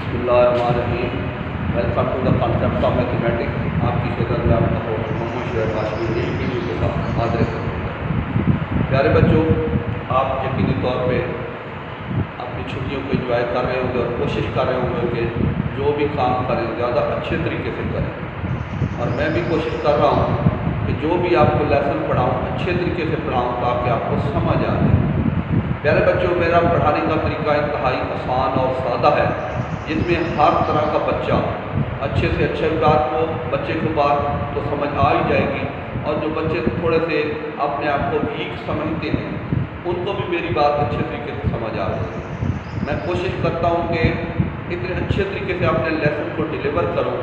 बिस्मिल्लाहिर्रहमानिर्रहीम। Welcome to the concept of mathematics. आपकी खिदमत में आपका होस्ट मोहम्मद शुएब हाशमी नई वीडियो के साथ हाजिर है। प्यारे बच्चों, आप यकीनी तौर पे अपनी छुट्टियों को एंजॉय कर रहे होंगे और कोशिश कर रहे होंगे कि जो भी काम करें ज़्यादा अच्छे तरीके से करें। और मैं भी कोशिश कर रहा हूँ कि जो भी आपको लेसन पढ़ाऊँ अच्छे तरीके से पढ़ाऊँ ताकि आपको समझ आ जाए। प्यारे बच्चों, मेरा पढ़ाने का तरीका इंतहाई आसान और सादा है, जिसमें हर तरह का बच्चा अच्छे से अच्छे बात को बच्चे को बात तो समझ आ ही जाएगी, और जो बच्चे थोड़े से अपने आप को वीक समझते हैं उनको भी मेरी बात अच्छे तरीके से समझ आ जाएगी। मैं कोशिश करता हूँ कि इतने अच्छे तरीके से अपने लेसन को डिलीवर करूँ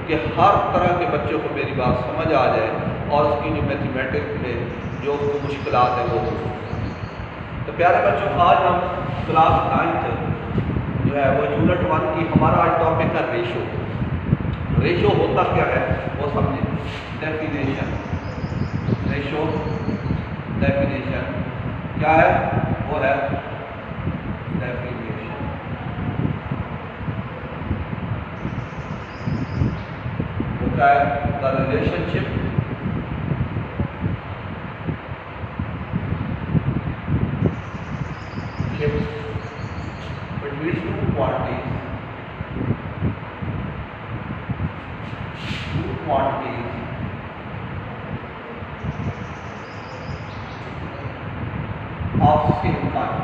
कि हर तरह के बच्चों को मेरी बात समझ आ जाए और उसकी जो मैथमेटिक्स में जो मुश्किलात हैं वो हो। तो प्यारे बच्चों, आज हम क्लास 9 जो है वो यूनिट 1 की हमारा आज टॉपिक है रेशो। रेशो होता क्या है वो समझें। डेफिनेशन, रेशो डेफिनेशन क्या है? वो है डेफिनेशन। वो क्या है? The relationship between two quantities of same kind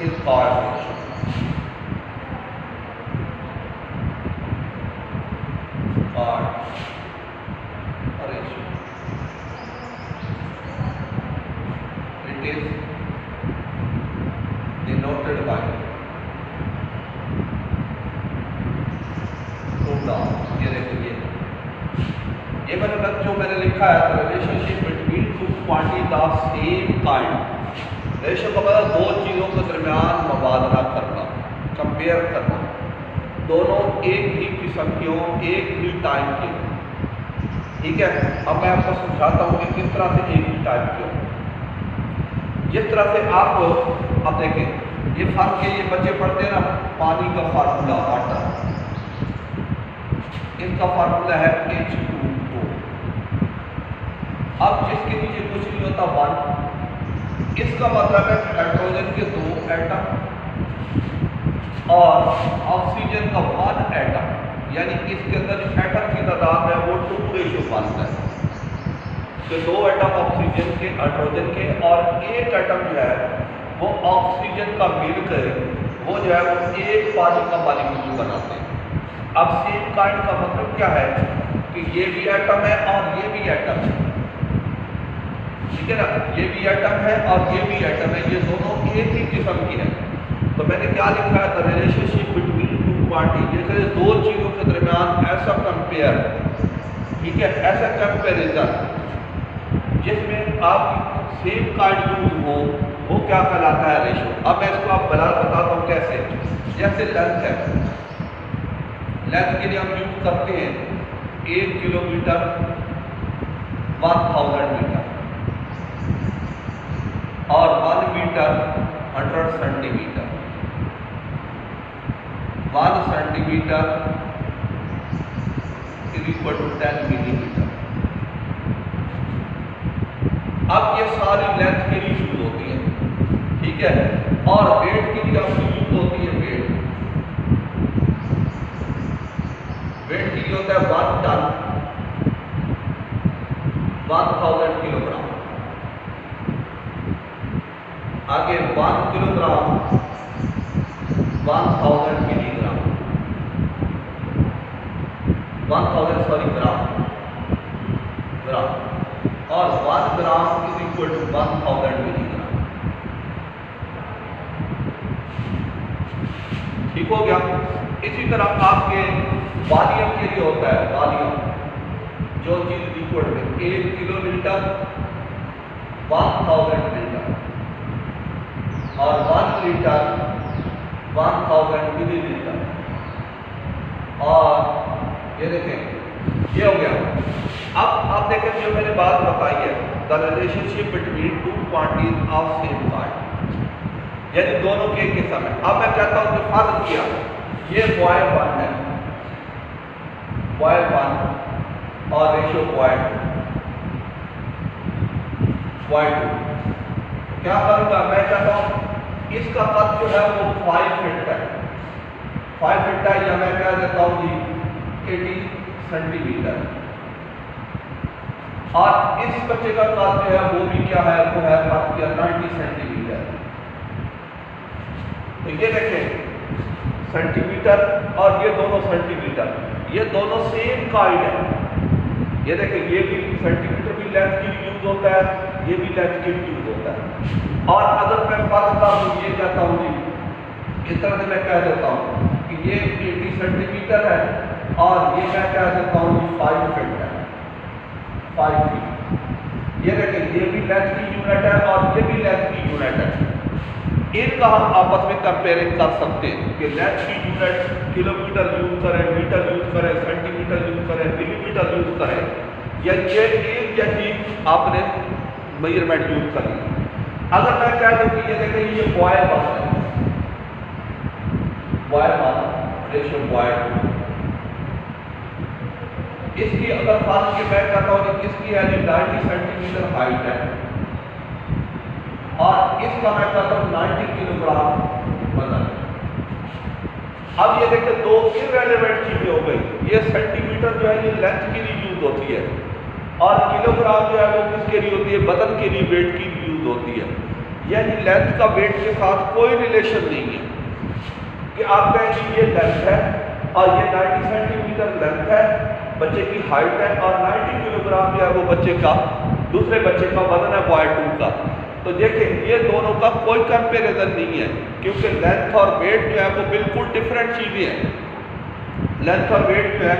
is called ratio. It is denoted by ये मैंने बच्चों मैंने लिखा है relationship between two quantities of same kind. Ratio का मतलब दो चीज़ों के दरमियान मुबादला करना, कंपेयर करना, दोनों एक ही किस्म के हों, एक ही टाइम के हों। ठीक है, अब मैं आपको समझाता हूँ कि किस तरह से एक ही टाइम के हों। जिस तरह से आप अब देखें ये फर्क है, ये बच्चे पढ़ते हैं ना, पानी का फार्मूला वाटर, इसका फार्मूला है H2O। अब जिसके नीचे कुछ नहीं होता 1, इसका मतलब है हाइड्रोजन के 2 एटम और ऑक्सीजन का 1 एटम, यानी इसके अंदर जो एटम की तादाद है वो 2:1 है। तो 2 एटम ऑक्सीजन के, हाइड्रोजन के, और 1 एटम जो है वो ऑक्सीजन का मिलकर वो जो है वो एक पानी का मॉलिक्यूल बनाते हैं। अब सेम काइंड का मतलब क्या है कि ये भी एटम है और ये भी एटम है। ठीक है ना, ये भी एटम है और ये भी एटम है, ये दोनों एक ही किस्म की है। तो मैंने क्या लिखा है? The relationship between two quantity, जैसे दो चीज़ों के दरमियान ऐसा कंपेयर, ठीक है, ऐसा कंपेरिजन जिसमें आप सेम काइंड यूज हो, वो क्या कहलाता है? रेशो। अब मैं इसको आप बताता हूँ कैसे। जैसे लेंथ है, लेंथ के लिए हम यूज करते हैं 1 किलोमीटर 1000 मीटर और 1 metre 100 centimetre, 1 centimetre is equal to 10 millimetre. अब ये सारी लेंथ के लिए यूज होती है, ठीक है, और वेट के लिए आपकी यूज होती है वेट। वेट के लिए होता है 1 टन 1000 किलोग्राम। आगे 1 किलोग्राम 1000 मिलीग्राम, 1000 ग्राम, और 1 gram is equal to 1000 milligram. ठीक हो गया। इसी तरह आपके वॉल्यूम के लिए होता है वॉल्यूम, जो चीज लिक्विड में 1 किलोलीटर 1000 लीटर और 1 लीटर 1000 मिलीलीटर। और ये देखें ये हो गया। अब आप देखें जो मैंने बात बताई है, the relationship between two quantities of same kind, यानी दोनों के एक किस्म है। अब मैं कहता हूं कि फर्ज किया ये बॉयल 1 है, बॉयल 1 और रेशियो बॉयल 2, क्या करूंगा मैं कहता हूं इसका कद जो है वो 5 फीट है, 5 फीट है, या मैं कह देता हूं जी 80 सेंटीमीटर, और इस बच्चे का कद जो है वो भी क्या है, वो है 90 सेंटीमीटर। तो ये देखें सेंटीमीटर और ये दोनों सेंटीमीटर, ये दोनों सेम काइंड है। ये देखें ये भी सेंटीमीटर भी लेंथ के लिए यूज होता है, ये भी लेंथ के लिए यूज होता है। और अगर मैं फर्क कर दूं, ये कहता हूं जी इस तरह से मैं कह देता हूं कि ये 80 सेंटीमीटर है और ये मैं कह देता हूं जी 5 फीट है, 5 फीट। ये देखें ये भी लेंथ की यूनिट है और ये भी लेंथ की यूनिट है। इनका हम आपस में कंपेयरिंग कर सकते हैं कि लेंथ की यूनिट किलोमीटर यूज करें, मीटर यूज करें, सेंटीमीटर यूज करें, मिलीमीटर यूज करें, या ये एक जैसी आपने मेजरमेंट यूज करनी। अगर मैं कह दूं कि ये देखें ये बॉयल 1 है, बॉयल 1 रेशियो बॉयल 2, इसकी अगर फर्ज की मैं कहता हूं कि इसकी यानी 90 सेंटीमीटर हाइट है और इसका मैं कहता हूं 90 किलोग्राम वजन। अब ये देखिए दो इररिलेवेंट चीजें हो गई, ये सेंटीमीटर जो है ये लेंथ के लिए यूज होती है और किलोग्राम जो है वो किसके लिए होती है, वजन के लिए, वेट के लिए यूज होती है। यानी लेंथ का वेट के साथ कोई रिलेशन नहीं है कि आप कहें ये लेंथ है और ये 90 सेंटीमीटर लेंथ है, बच्चे की हाइट है, और 90 किलोग्राम जो है वो बच्चे का, दूसरे बच्चे का वजन है बॉय 2 का। तो देखें ये दोनों का कोई कंपैरिजन नहीं है, क्योंकि लेंथ और वेट जो है वो बिल्कुल डिफरेंट चीज़ें हैं। लेंथ और वेट जो है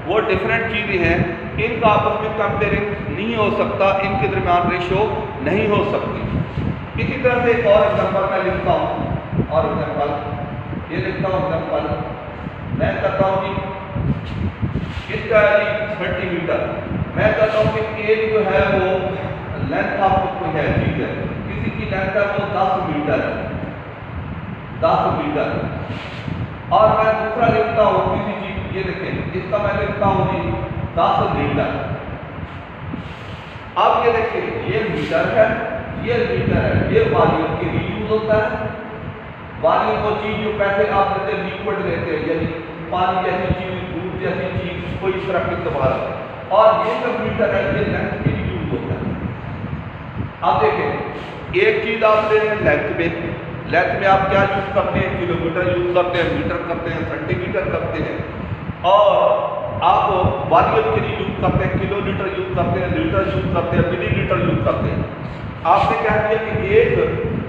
वो डिफरेंट चीज़ें हैं, इनका आपस में कंपेयरिंग नहीं हो सकता, इनके दरमियान रेशो नहीं हो सकती। इसी तरह से एक और एग्जाम्पल मैं लिखता हूँ, और एग्जाम्पल ये लिखता हूँ, एग्जाम्पल मैं कहता हूँ कि इसका सेंटीमीटर, मैं कहता हूँ कि एक जो है वो लेंथ आपको कोई है चीज है, किसी की लेंथ है वो 10 मीटर है, 10 मीटर, और मैं दूसरा लिखता हूँ किसी चीज, ये देखें इसका मैं लिखता हूँ जी 10 मीटर। अब ये देखिए ये मीटर है, ये मीटर है, ये वॉल्यूम के लिए यूज होता है। वॉल्यूम वो चीज जो पैसे आप देते हैं लिक्विड देते हैं, यानी पानी जैसी चीज, दूध जैसी चीज, कोई इस तरह की इस्तेमाल, और ये जो मीटर है ये लेंथ के लिए यूज होता है। अब देखें एक चीज आप ले रहे हैं लेंथ में, लेंथ में आप क्या यूज करते हैं, किलोमीटर यूज करते हैं, मीटर करते हैं, सेंटीमीटर करते हैं, और आप वॉल्यूम के लिए यूज करते हैं, किलोमीटर यूज करते हैं, लीटर यूज करते हैं, मिलीलीटर यूज करते हैं। आपने कह दिया कि एक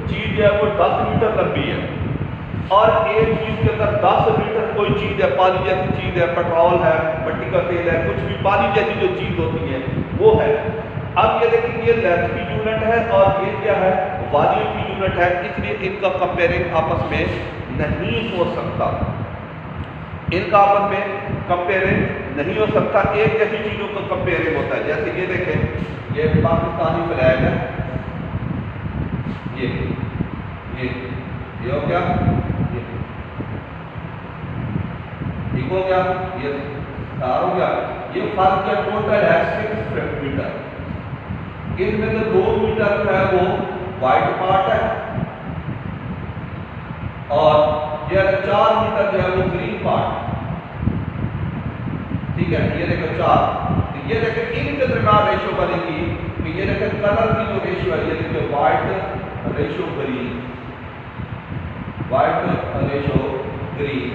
चीज है वो 10 मीटर लंबी है और एक चीज के अंदर 10 लीटर कोई चीज है, पानी जैसी चीज है, पेट्रोल है, मिट्टी का तेल है, कुछ भी पानी जैसी जो चीज होती है वो है। अब ये देखिए ये लेंथ की यूनिट है और ये क्या है, वॉल्यूम की यूनिट है, इसलिए इनका कंपेयरिंग आपस में नहीं हो सकता, इनका आपस में कंपेयरिंग नहीं हो सकता। एक जैसी चीजों का कंपेयरिंग होता है, जैसे ये देखें ये पाकिस्तानी फ्लैग है, ये हो गया, ये ठीक हो गया, ये 4 हो गया। ये फर्क का टोटल है 6 मीटर, इसमें तो 2 मीटर जो है वो वाइट पार्ट है और ये 4 मीटर जो है वो ग्रीन पार्ट, ठीक है। ये देखो 4, ये देखो इनके दरमियान रेशियो बनेगी कि ये देखो कलर की जो रेशियो है, ये देखो white ratio green, white ratio green,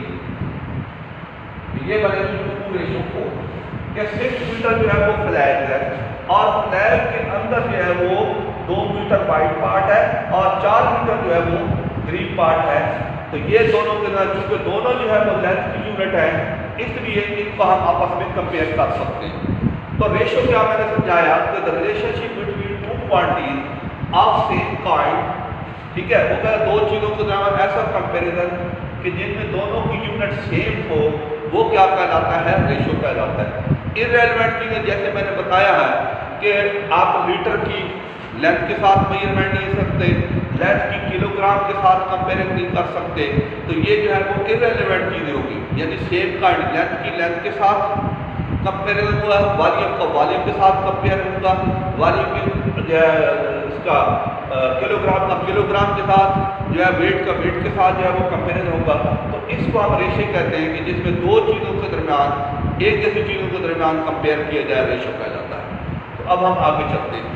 ये बनेगी 2 रेशियो 4। ये 6 मीटर जो है वो फ्लैग है और फ्लैग के अंदर जो है वो 2 मीटर वाइट पार्ट है और 4 मीटर जो है वो ग्रीन पार्ट है। तो ये दोनों के अंदर चूंकि दोनों जो है वो लेंथ की यूनिट है, इसलिए इनको हम आपस में कंपेयर कर सकते हैं। तो रेशियो क्या मैंने समझाया कि the relationship between 2 quantities of same kind, ठीक है, वो क्या 2 चीजों के दरमियान ऐसा कंपेरिजन कि जिनमें दोनों की यूनिट सेम हो, वो क्या कहलाता है, रेशियो कहलाता है। इररिलेवेंट चीजें जैसे मैंने बताया है कि आप लीटर की लेंथ के साथ मेजरमेंट नहीं कर सकते, लेंथ की किलोग्राम के साथ कंपेयर नहीं कर सकते, तो ये जो है वो इररिलेवेंट चीज़ें होगी। यानी सेम का लेंथ की लेंथ के साथ कंपेरिजन हुआ, वॉल्यूम का वॉल्यूम के साथ कंपेयर होगा, वॉल्यूम की इसका किलोग्राम का किलोग्राम के साथ जो है वेट का वेट के साथ जो है वो कंपेरिजन होगा। तो इसको हम रेशो कहते हैं कि जिसमें दो चीज़ों के दरमियान एक जैसी चीज़ों के दरमियान कंपेयर किया जाए, रेशो कहा जाता है। तो अब हम आगे चलते हैं।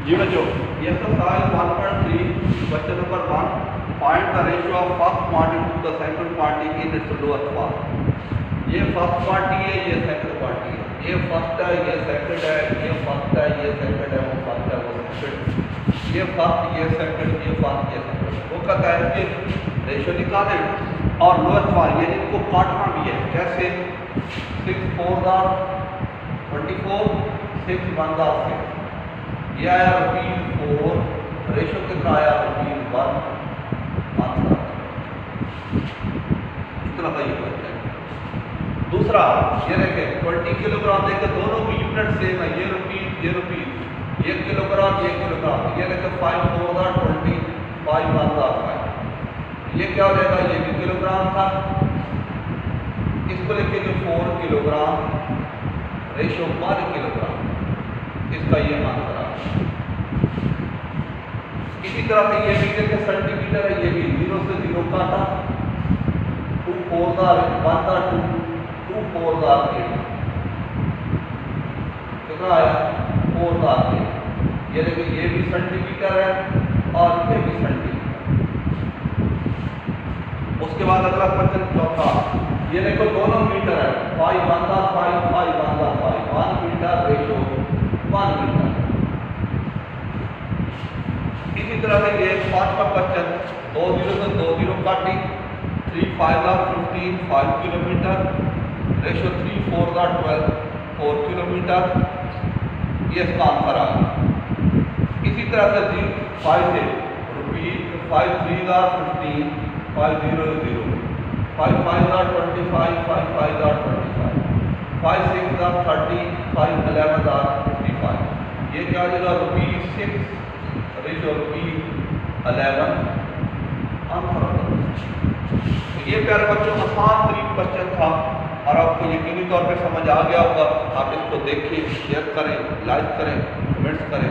जी बच्चों, ये exercise 1.3 question number 1, find the ratio of first quantity to the second quantity in its lower form. ये फर्स्ट क्वांटिटी है, ये सेकंड क्वांटिटी है, ये फर्स्ट है, ये सेकंड है, ये फर्स्ट है, ये सेकंड है, वो फर्स्ट है, वो सेकंड। ये फर्स्ट, ये सेकंड, ये फर्स्ट, ये सेकंड। वो कहता है कि रेशो निकालें और लोएस्ट वाले यानी इनको काटना भी है। जैसे 6 4 24, 6 1 6, ये आया ₹4, रेशो कितना आया ₹1। आंसर इतना का ये क्वेश्चन। दूसरा ये देखें 20 किलोग्राम, देखें दोनों की यूनिट सेम है, ये रुपीज, 1 किलोग्राम, 1 किलोग्राम। ये देखें 5 4 20, 5 1 5। ये क्या हो जाएगा, ये भी किलोग्राम था, इसको लिखेंगे 4 किलोग्राम, रेशो 1 किलोग्राम, इसका ये आंसर आ गया। इसी तरह से ये भी देखें सेंटीमीटर है, ये भी 0 से 0 काटा, 2 4 1 2, 2 4 8, कितना आया 4 8। ये देखिए ये भी सेंटीमीटर है और ये भी सेंटीमीटर। उसके बाद अगला क्वेश्चन चौथा, ये देखो दोनों मीटर है, 5 1 5, 5 1 5, 1 मीटर, रेशो 1 मीटर। इसी तरह से ये पांचवा क्वेश्चन, 2 0 से 2 0 काटी, 3 5 15, 5 किलोमीटर, रेशो 3 4 12, 4 किलोमीटर। ये इसका आंसर आ गया। इसी तरह से 5 से रुपीज, 5 3 15, 5 0 0, 5 5 25, 5 5 25, 5 6 30, 5 11 55। ये क्या आ जाएगा ₹6, रेशो ₹11। आंसर। तो ये प्यारे बच्चों आसान तरीन क्वेश्चन था और आपको यकीनी तौर पे समझ आ गया होगा। आप इसको देखिए, शेयर करें, लाइक करें, कमेंट्स करें।